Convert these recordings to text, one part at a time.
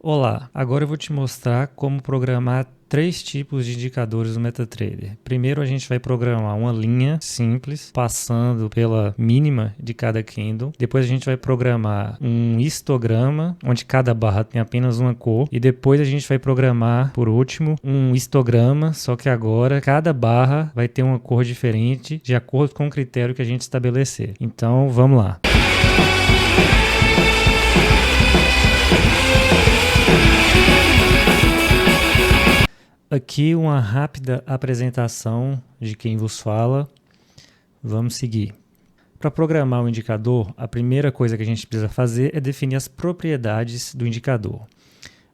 Olá, agora eu vou te mostrar como programar 3 tipos de indicadores no MetaTrader. Primeiro a gente vai programar uma linha simples, passando pela mínima de cada candle. Depois a gente vai programar um histograma, onde cada barra tem apenas uma cor. E depois a gente vai programar, por último, um histograma, só que agora cada barra vai ter uma cor diferente, de acordo com o critério que a gente estabelecer. Então vamos lá. Aqui uma rápida apresentação de quem vos fala. Vamos seguir. Para programar o indicador, a primeira coisa que a gente precisa fazer é definir as propriedades do indicador.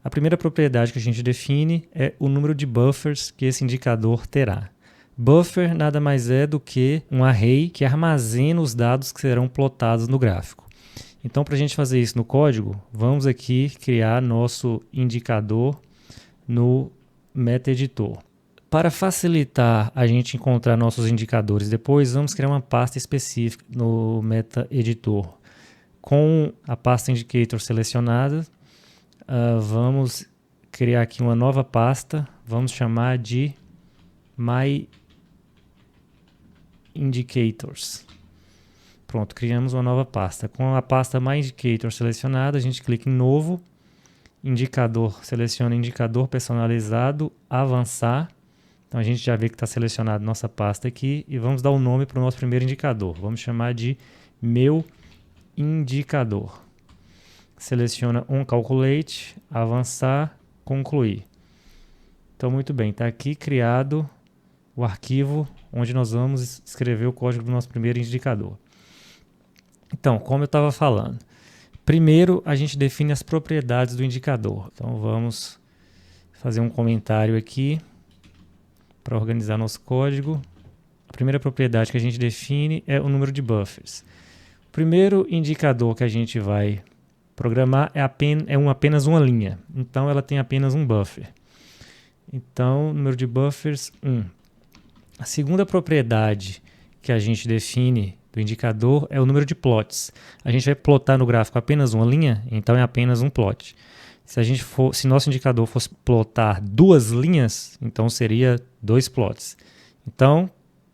A primeira propriedade que a gente define é o número de buffers que esse indicador terá. Buffer nada mais é do que um array que armazena os dados que serão plotados no gráfico. Então, para a gente fazer isso no código, vamos aqui criar nosso indicador no MetaEditor. Para facilitar a gente encontrar nossos indicadores depois, vamos criar uma pasta específica no MetaEditor. Com a pasta Indicator selecionada, vamos criar aqui uma nova pasta, vamos chamar de MyIndicators. Pronto, criamos uma nova pasta. Com a pasta MyIndicator selecionada, a gente clica em Novo, Indicador, seleciona indicador personalizado, avançar. Então a gente já vê que está selecionado nossa pasta aqui e vamos dar o nome para o nosso primeiro indicador. Vamos chamar de meu indicador. Seleciona onCalculate, avançar, concluir. Então muito bem, está aqui criado o arquivo onde nós vamos escrever o código do nosso primeiro indicador. Então, como eu estava falando, primeiro, a gente define as propriedades do indicador. Então, vamos fazer um comentário aqui para organizar nosso código. A primeira propriedade que a gente define é o número de buffers. O primeiro indicador que a gente vai programar é apenas uma linha. Então, ela tem apenas um buffer. Então, número de buffers, 1. A segunda propriedade que a gente define do indicador é o número de plots. A gente vai plotar no gráfico apenas uma linha, então é apenas um plot. Se nosso indicador fosse plotar 2 linhas, então seria 2 plots. Então,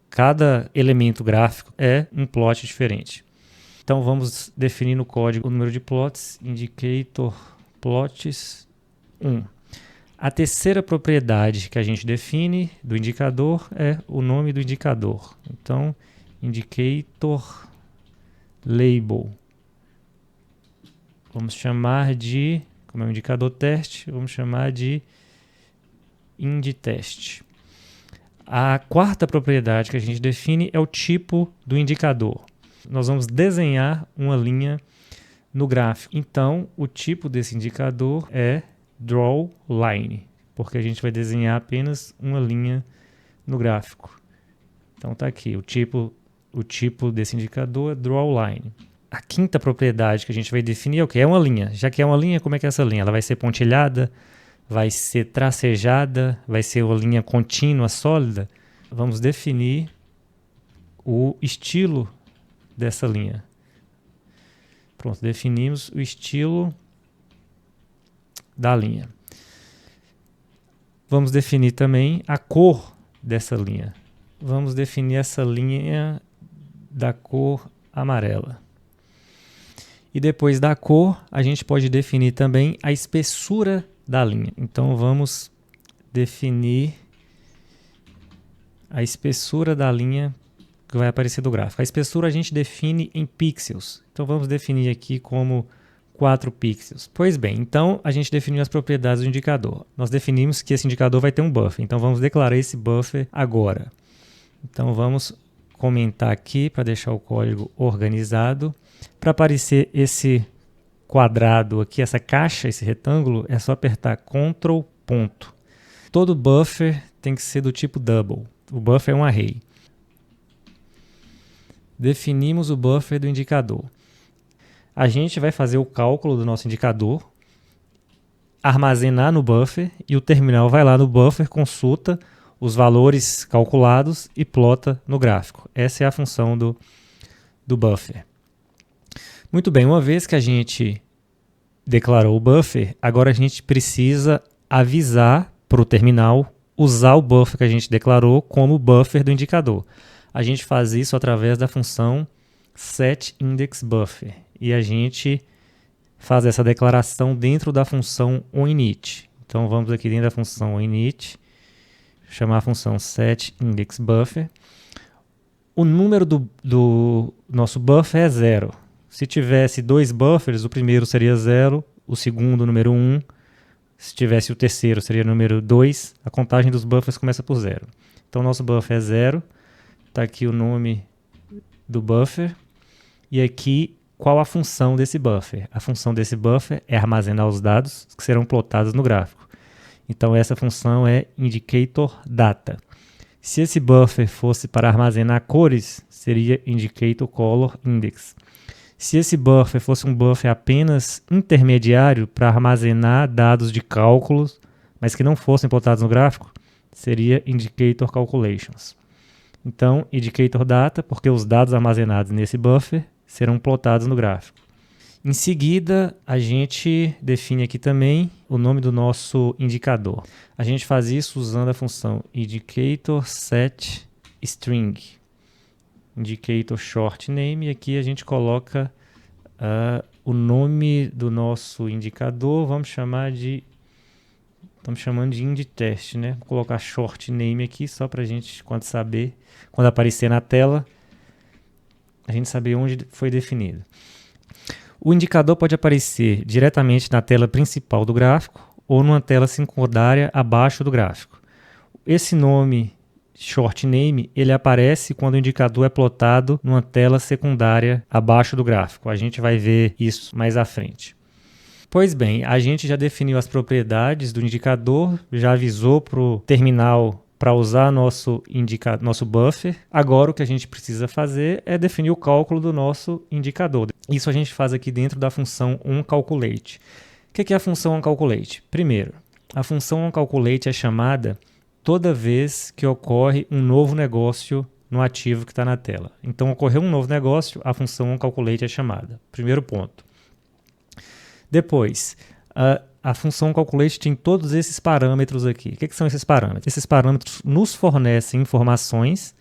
cada elemento gráfico é um plot diferente. Então, vamos definir no código o número de plots, indicator plots 1. A terceira propriedade que a gente define do indicador é o nome do indicador. Então, indicator label. Vamos chamar de, como é um indicador teste, vamos chamar de indTest. A quarta propriedade que a gente define é o tipo do indicador. Nós vamos desenhar uma linha no gráfico. Então, o tipo desse indicador é drawLine, porque a gente vai desenhar apenas uma linha no gráfico. Então está aqui, o tipo desse indicador é drawLine. A quinta propriedade que a gente vai definir é o que? É uma linha. Já que é uma linha, como é que é essa linha? Ela vai ser pontilhada, vai ser tracejada, vai ser uma linha contínua, sólida. Vamos definir o estilo dessa linha. Pronto, definimos o estilo da linha. Vamos definir também a cor dessa linha. Vamos definir essa linha da cor amarela. E depois da cor, a gente pode definir também a espessura da linha. Então vamos definir a espessura da linha que vai aparecer do gráfico. A espessura a gente define em pixels. Então vamos definir aqui como 4 pixels. Pois bem, então a gente definiu as propriedades do indicador. Nós definimos que esse indicador vai ter um buffer. Então vamos declarar esse buffer agora. Então vamos comentar aqui para deixar o código organizado. Para aparecer esse quadrado aqui, essa caixa, esse retângulo, é só apertar Ctrl ponto. Todo buffer tem que ser do tipo double. O buffer é um array. Definimos o buffer do indicador. A gente vai fazer o cálculo do nosso indicador, armazenar no buffer e o terminal vai lá no buffer, consulta os valores calculados e plota no gráfico. Essa é a função do buffer. Muito bem, uma vez que a gente declarou o buffer, agora a gente precisa avisar para o terminal usar o buffer que a gente declarou como buffer do indicador. A gente faz isso através da função setIndexBuffer e a gente faz essa declaração dentro da função onInit. Então vamos aqui dentro da função onInit, chamar a função setIndexBuffer. O número do nosso buffer é 0. Se tivesse 2 buffers, o primeiro seria 0, o segundo número 1. Se tivesse o terceiro, seria o número 2. A contagem dos buffers começa por 0. Então nosso buffer é 0. Está aqui o nome do buffer. E aqui, qual a função desse buffer? A função desse buffer é armazenar os dados que serão plotados no gráfico. Então essa função é indicatorData. Se esse buffer fosse para armazenar cores, seria indicatorColorIndex. Se esse buffer fosse um buffer apenas intermediário para armazenar dados de cálculos, mas que não fossem plotados no gráfico, seria indicatorCalculations. Então, indicatorData, porque os dados armazenados nesse buffer serão plotados no gráfico. Em seguida, a gente define aqui também o nome do nosso indicador. A gente faz isso usando a função indicatorSetString, indicatorShortName, e aqui a gente coloca o nome do nosso indicador, estamos chamando de indTest, né? Vou colocar shortName aqui só para a gente, quando aparecer na tela, a gente saber onde foi definido. O indicador pode aparecer diretamente na tela principal do gráfico ou numa tela secundária abaixo do gráfico. Esse nome shortName, ele aparece quando o indicador é plotado numa tela secundária abaixo do gráfico. A gente vai ver isso mais à frente. Pois bem, a gente já definiu as propriedades do indicador, já avisou para o terminal para usar nosso buffer. Agora o que a gente precisa fazer é definir o cálculo do nosso indicador. Isso a gente faz aqui dentro da função onCalculate. O que é a função onCalculate? Primeiro, a função onCalculate é chamada toda vez que ocorre um novo negócio no ativo que está na tela. Então, ocorreu um novo negócio, a função onCalculate é chamada. Primeiro ponto. Depois, a função calculate tem todos esses parâmetros aqui. O que são esses parâmetros? Esses parâmetros nos fornecem informações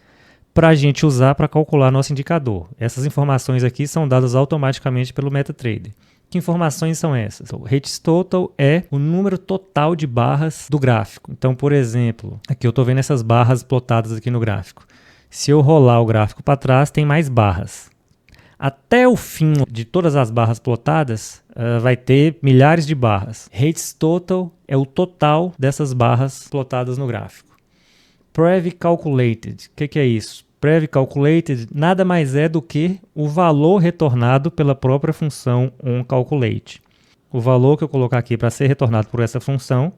para a gente usar para calcular nosso indicador. Essas informações aqui são dadas automaticamente pelo MetaTrader. Que informações são essas? O HTOTAL é o número total de barras do gráfico. Então, por exemplo, aqui eu estou vendo essas barras plotadas aqui no gráfico. Se eu rolar o gráfico para trás, tem mais barras. Até o fim de todas as barras plotadas, vai ter milhares de barras. HTOTAL é o total dessas barras plotadas no gráfico. Prev-calculated, o que é isso? Prev-calculated nada mais é do que o valor retornado pela própria função onCalculate. O valor que eu colocar aqui para ser retornado por essa função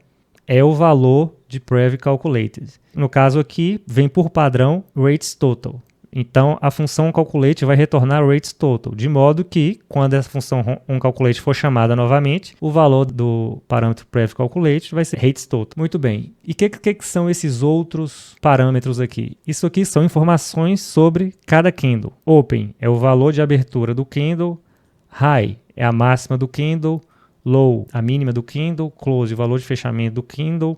é o valor de Prev-calculated. No caso aqui, vem por padrão RatesTotal. Então, a função onCalculate vai retornar RatesTotal, de modo que, quando essa função onCalculate for chamada novamente, o valor do parâmetro PrevCalculate vai ser RatesTotal. Muito bem. E o que são esses outros parâmetros aqui? Isso aqui são informações sobre cada candle. Open é o valor de abertura do candle, High é a máxima do candle, Low a mínima do candle, Close o valor de fechamento do candle,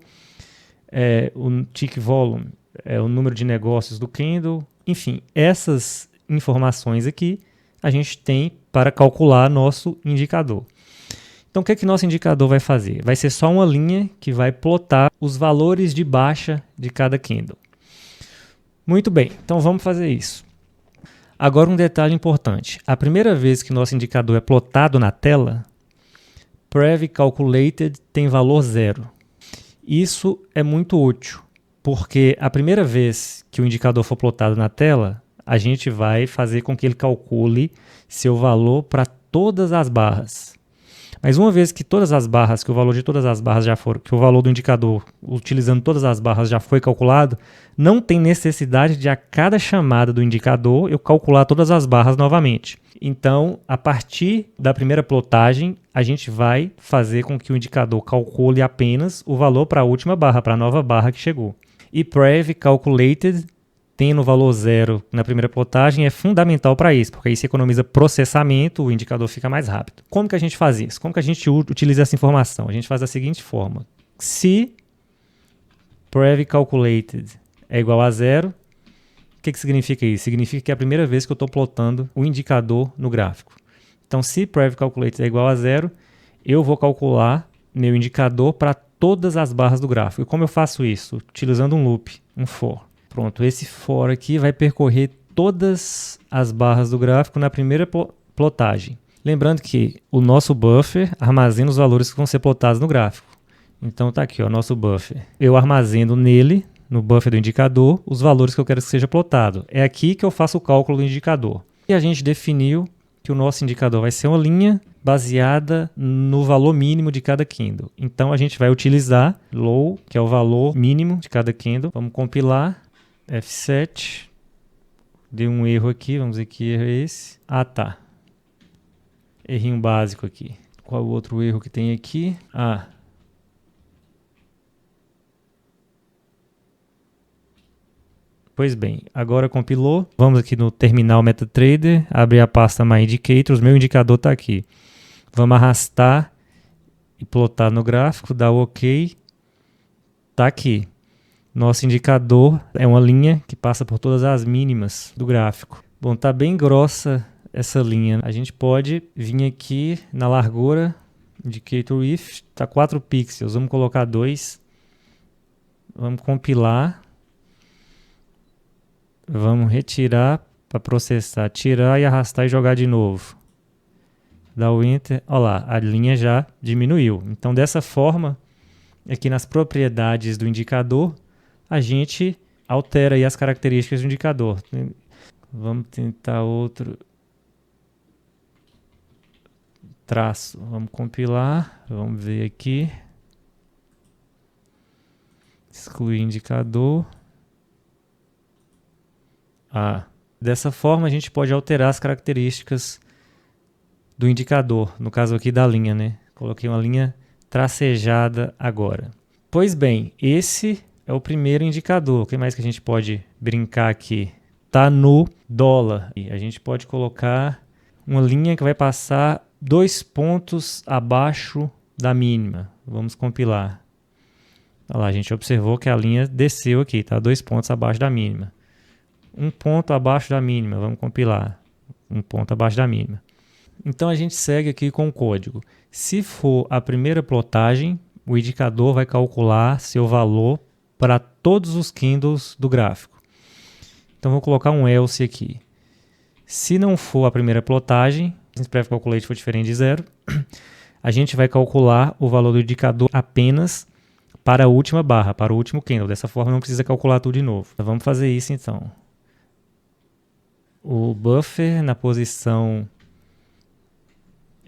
o Tick Volume é o número de negócios do candle. Enfim, essas informações aqui a gente tem para calcular nosso indicador. Então, o que nosso indicador vai fazer? Vai ser só uma linha que vai plotar os valores de baixa de cada candle. Muito bem, então vamos fazer isso. Agora um detalhe importante. A primeira vez que nosso indicador é plotado na tela, Prev-calculated tem valor 0. Isso é muito útil, porque a primeira vez que o indicador for plotado na tela, a gente vai fazer com que ele calcule seu valor para todas as barras. Mas uma vez que todas as barras, que o valor de todas as barras já for, que o valor do indicador, utilizando todas as barras já foi calculado, não tem necessidade de a cada chamada do indicador eu calcular todas as barras novamente. Então, a partir da primeira plotagem, a gente vai fazer com que o indicador calcule apenas o valor para a última barra, para a nova barra que chegou. E Prev-calculated tendo valor 0 na primeira plotagem é fundamental para isso, porque aí você economiza processamento, o indicador fica mais rápido. Como que a gente faz isso? Como que a gente utiliza essa informação? A gente faz da seguinte forma. Se prev calculated é igual a 0, o que significa isso? Significa que é a primeira vez que eu estou plotando o indicador no gráfico. Então, se prev calculated é igual a 0, eu vou calcular meu indicador para todas as barras do gráfico. E como eu faço isso? Utilizando um loop, um for. Pronto, esse for aqui vai percorrer todas as barras do gráfico na primeira plotagem. Lembrando que o nosso buffer armazena os valores que vão ser plotados no gráfico. Então tá aqui, ó, nosso buffer. Eu armazeno nele, no buffer do indicador, os valores que eu quero que seja plotado. É aqui que eu faço o cálculo do indicador. E a gente definiu que o nosso indicador vai ser uma linha baseada no valor mínimo de cada candle. Então a gente vai utilizar low, que é o valor mínimo de cada candle. Vamos compilar. F7, deu um erro aqui, vamos ver que erro é esse. Ah, tá. Errinho básico aqui. Qual o outro erro que tem aqui? Ah. Pois bem, agora compilou. Vamos aqui no terminal MetaTrader, abrir a pasta MyIndicators, meu indicador está aqui. Vamos arrastar e plotar no gráfico, dar o OK. Está aqui. Nosso indicador é uma linha que passa por todas as mínimas do gráfico. Bom, tá bem grossa essa linha. A gente pode vir aqui na largura, indicator width, tá 4 pixels. Vamos colocar 2. Vamos compilar. Vamos retirar para processar, tirar e arrastar e jogar de novo. Dá o Enter. Olha lá, a linha já diminuiu. Então, dessa forma, aqui nas propriedades do indicador, a gente altera aí as características do indicador. Vamos tentar outro traço. Vamos compilar. Vamos ver aqui. Excluir indicador. Dessa forma a gente pode alterar as características do indicador. No caso aqui da linha, né? Coloquei uma linha tracejada agora. Pois bem, esse é o primeiro indicador. O que mais que a gente pode brincar aqui? Está no dólar. E a gente pode colocar uma linha que vai passar 2 pontos abaixo da mínima. Vamos compilar. Olha lá, a gente observou que a linha desceu aqui, tá? 2 pontos abaixo da mínima. 1 ponto abaixo da mínima. Vamos compilar. 1 ponto abaixo da mínima. Então a gente segue aqui com o código. Se for a primeira plotagem, o indicador vai calcular seu valor para todos os candles do gráfico. Então vou colocar um else aqui. Se não for a primeira plotagem, se o prev calculate for diferente de 0, a gente vai calcular o valor do indicador apenas para a última barra, para o último candle. Dessa forma não precisa calcular tudo de novo. Então, vamos fazer isso então. O buffer na posição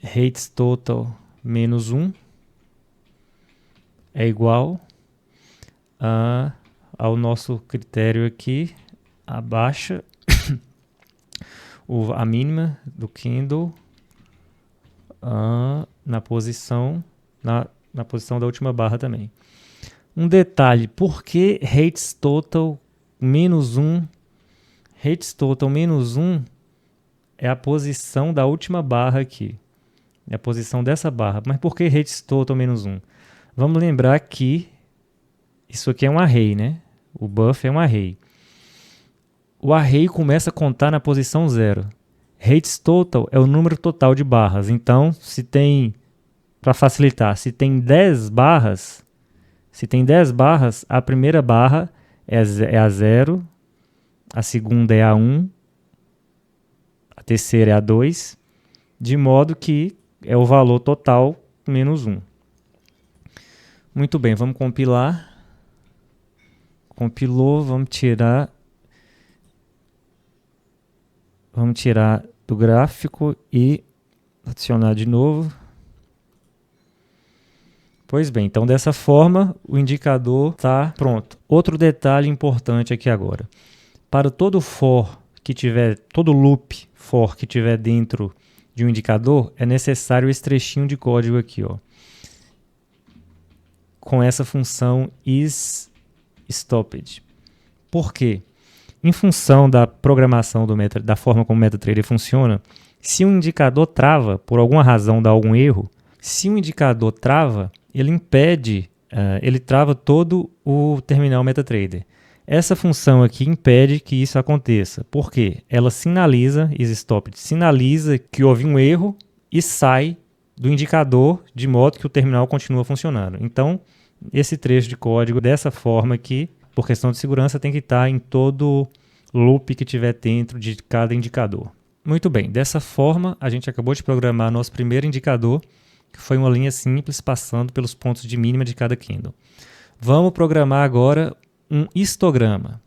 rates total menos 1 é igual ao nosso critério aqui, abaixa a mínima do candle na posição da última barra também. Um detalhe, por que rates total menos 1? Rates total menos 1 é a posição da última barra aqui. É a posição dessa barra. Mas por que rates total menos 1? Vamos lembrar que isso aqui é um array, né? O buffer é um array. O array começa a contar na posição 0. Rates total é o número total de barras. Então, se tem, para facilitar, se tem 10 barras, a primeira barra é a 0, a segunda é a 1, a terceira é a 2, de modo que é o valor total menos 1. Muito bem, vamos compilar. Compilou, vamos tirar do gráfico e adicionar de novo. Pois bem, então dessa forma o indicador está pronto. Outro detalhe importante aqui agora. Para todo loop for que tiver dentro de um indicador, é necessário esse trechinho de código aqui, ó, com essa função isStopped. Por quê? Em função da programação da forma como o MetaTrader funciona, se um indicador trava, por alguma razão dá algum erro, se um indicador trava, ele impede, ele trava todo o terminal MetaTrader. Essa função aqui impede que isso aconteça. Por quê? Ela sinaliza, EasyStop sinaliza que houve um erro e sai do indicador de modo que o terminal continua funcionando. Então, esse trecho de código dessa forma aqui, por questão de segurança, tem que estar em todo loop que tiver dentro de cada indicador. Muito bem, dessa forma a gente acabou de programar nosso primeiro indicador, que foi uma linha simples passando pelos pontos de mínima de cada candle. Vamos programar agora um histograma.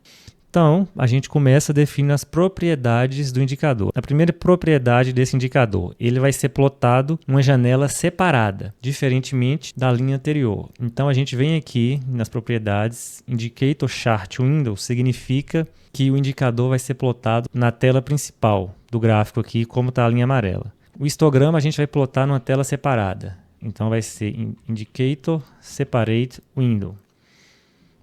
Então, a gente começa a definir as propriedades do indicador. A primeira propriedade desse indicador, ele vai ser plotado numa janela separada, diferentemente da linha anterior. Então, a gente vem aqui nas propriedades, Indicator Chart Window significa que o indicador vai ser plotado na tela principal do gráfico aqui, como está a linha amarela. O histograma a gente vai plotar numa tela separada. Então, vai ser Indicator Separate Window.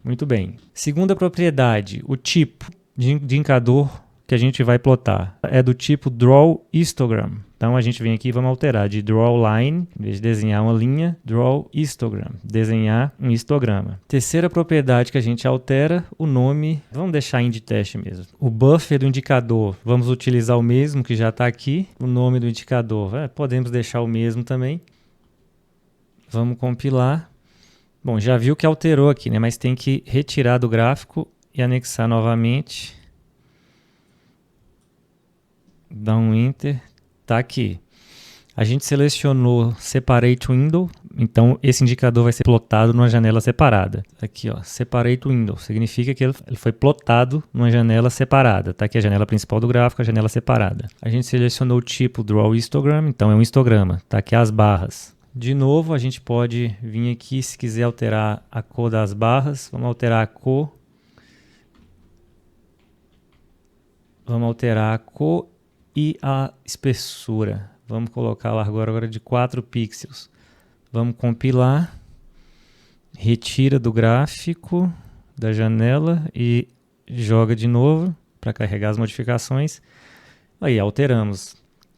Muito bem. Segunda propriedade, o tipo de indicador que a gente vai plotar é do tipo Draw Histogram. Então a gente vem aqui e vamos alterar de Draw Line, em vez de desenhar uma linha, Draw Histogram, desenhar um histograma. Terceira propriedade que a gente altera, o nome, vamos deixar em de teste mesmo. O buffer do indicador, vamos utilizar o mesmo que já está aqui. O nome do indicador, podemos deixar o mesmo também. Vamos compilar. Bom, já viu que alterou aqui, né? Mas tem que retirar do gráfico e anexar novamente. Dá um Enter. Tá aqui. A gente selecionou Separate Window, então esse indicador vai ser plotado numa janela separada. Aqui, ó, Separate Window, significa que ele foi plotado numa janela separada. Tá aqui a janela principal do gráfico, a janela separada. A gente selecionou o tipo Draw Histogram, então é um histograma. Tá aqui as barras. De novo, a gente pode vir aqui, se quiser alterar a cor das barras, vamos alterar a cor. Vamos alterar a cor e a espessura. Vamos colocar a largura agora de 4 pixels. Vamos compilar. Retira do gráfico, da janela e joga de novo para carregar as modificações. Aí, alteramos.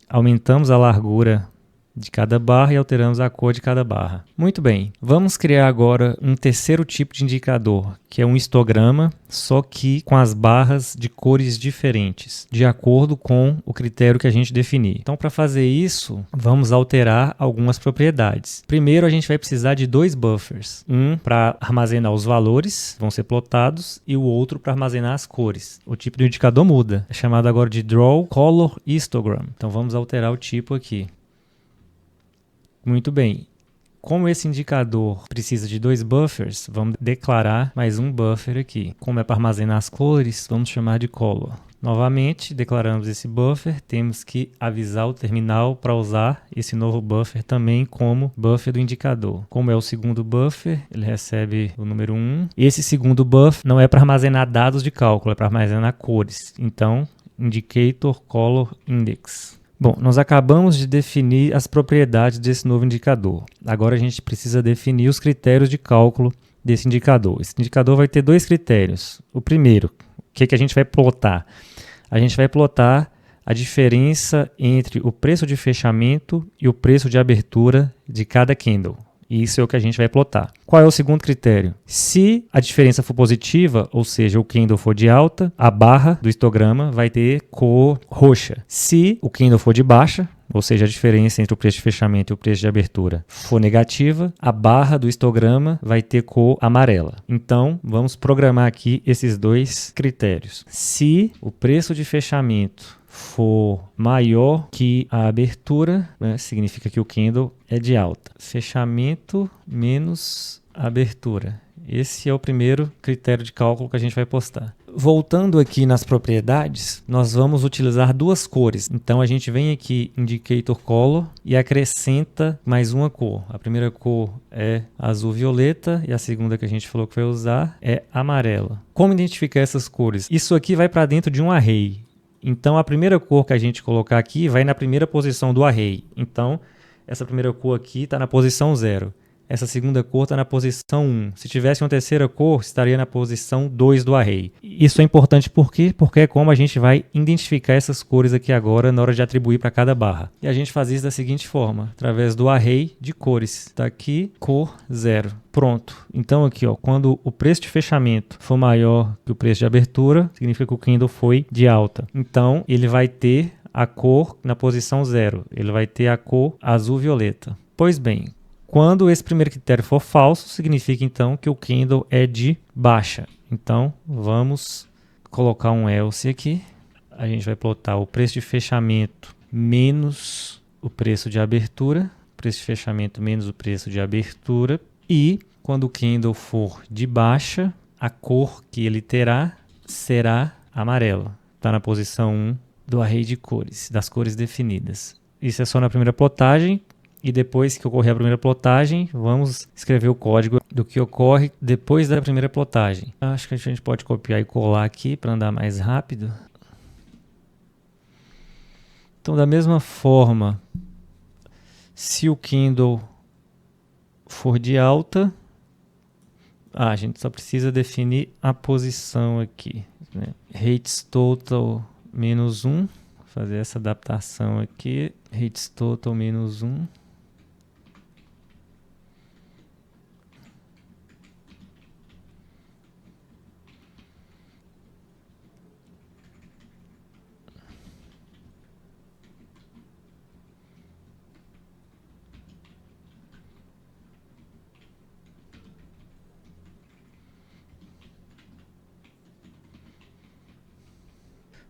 Aumentamos a largura de cada barra e alteramos a cor de cada barra. Muito bem, vamos criar agora um terceiro tipo de indicador, que é um histograma, só que com as barras de cores diferentes, de acordo com o critério que a gente definir. Então, para fazer isso, vamos alterar algumas propriedades. Primeiro, a gente vai precisar de 2 buffers. Um para armazenar os valores, vão ser plotados, e o outro para armazenar as cores. O tipo do indicador muda, é chamado agora de Draw Color Histogram. Então, vamos alterar o tipo aqui. Muito bem, como esse indicador precisa de 2 buffers, vamos declarar mais um buffer aqui. Como é para armazenar as cores, vamos chamar de color. Novamente, declaramos esse buffer, temos que avisar o terminal para usar esse novo buffer também como buffer do indicador. Como é o segundo buffer, ele recebe o número 1. Esse segundo buffer não é para armazenar dados de cálculo, é para armazenar cores. Então, Indicator Color Index. Bom, nós acabamos de definir as propriedades desse novo indicador. Agora a gente precisa definir os critérios de cálculo desse indicador. Esse indicador vai ter 2 critérios. O primeiro, o que a gente vai plotar? A gente vai plotar a diferença entre o preço de fechamento e o preço de abertura de cada candle. Isso é o que a gente vai plotar. Qual é o segundo critério? Se a diferença for positiva, ou seja, o candle for de alta, a barra do histograma vai ter cor roxa. Se o candle for de baixa, ou seja, a diferença entre o preço de fechamento e o preço de abertura for negativa, a barra do histograma vai ter cor amarela. Então, vamos programar aqui esses 2 critérios. Se o preço de fechamento for maior que a abertura, né, significa que o candle é de alta. Fechamento menos abertura. Esse é o primeiro critério de cálculo que a gente vai postar. Voltando aqui nas propriedades, nós vamos utilizar 2 cores. Então a gente vem aqui Indicator Color e acrescenta mais uma cor. A primeira cor é azul violeta e a segunda que a gente falou que vai usar é amarela. Como identificar essas cores? Isso aqui vai para dentro de um array. Então, a primeira cor que a gente colocar aqui vai na primeira posição do array. Então, essa primeira cor aqui está na posição 0. essa segunda cor está na posição 1. Se tivesse uma terceira cor, estaria na posição 2 do array. Isso é importante por quê? Porque é como a gente vai identificar essas cores aqui agora na hora de atribuir para cada barra. E a gente faz isso da seguinte forma, através do array de cores. Está aqui, cor 0. Pronto. Então aqui, ó, quando o preço de fechamento for maior que o preço de abertura, significa que o candle foi de alta. Então ele vai ter a cor na posição 0. Ele vai ter a cor azul-violeta. Pois bem, quando esse primeiro critério for falso, significa então que o candle é de baixa. Então vamos colocar um else aqui. A gente vai plotar o preço de fechamento menos o preço de abertura. Preço de fechamento menos o preço de abertura. E quando o candle for de baixa, a cor que ele terá será amarela. Está na posição 1 do array de cores, das cores definidas. Isso é só na primeira plotagem. E depois que ocorrer a primeira plotagem, vamos escrever o código do que ocorre depois da primeira plotagem. Acho que a gente pode copiar e colar aqui para andar mais rápido. Então, da mesma forma, se o candle for de alta, a gente só precisa definir a posição aqui, né? Rates total menos 1, fazer essa adaptação aqui, rates total menos 1.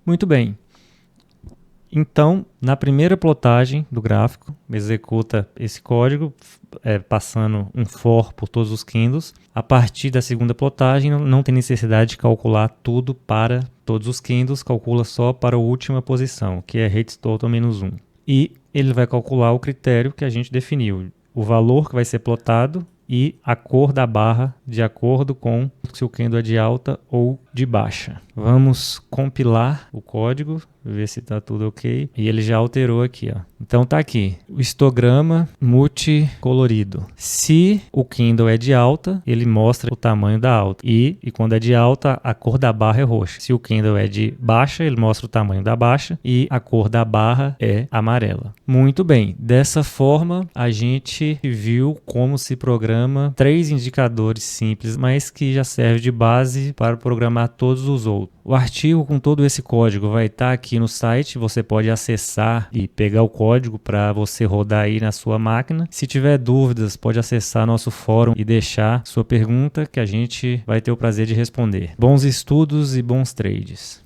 Muito bem. Então, na primeira plotagem do gráfico, executa esse código, passando um for por todos os candles. A partir da segunda plotagem, não tem necessidade de calcular tudo para todos os candles, calcula só para a última posição, que é rates total menos 1. E ele vai calcular o critério que a gente definiu, o valor que vai ser plotado e a cor da barra de acordo com se o candle é de alta ou de baixa. Vamos compilar o código, ver se está tudo ok. E ele já alterou aqui, ó. Então tá aqui, o histograma multicolorido. Se o candle é de alta, ele mostra o tamanho da alta. E quando é de alta, a cor da barra é roxa. Se o candle é de baixa, ele mostra o tamanho da baixa e a cor da barra é amarela. Muito bem, dessa forma a gente viu como se programa 3 indicadores simples, mas que já serve de base para programar todos os outros. O artigo com todo esse código vai estar aqui no site, você pode acessar e pegar o código para você rodar aí na sua máquina. Se tiver dúvidas, pode acessar nosso fórum e deixar sua pergunta que a gente vai ter o prazer de responder. Bons estudos e bons trades!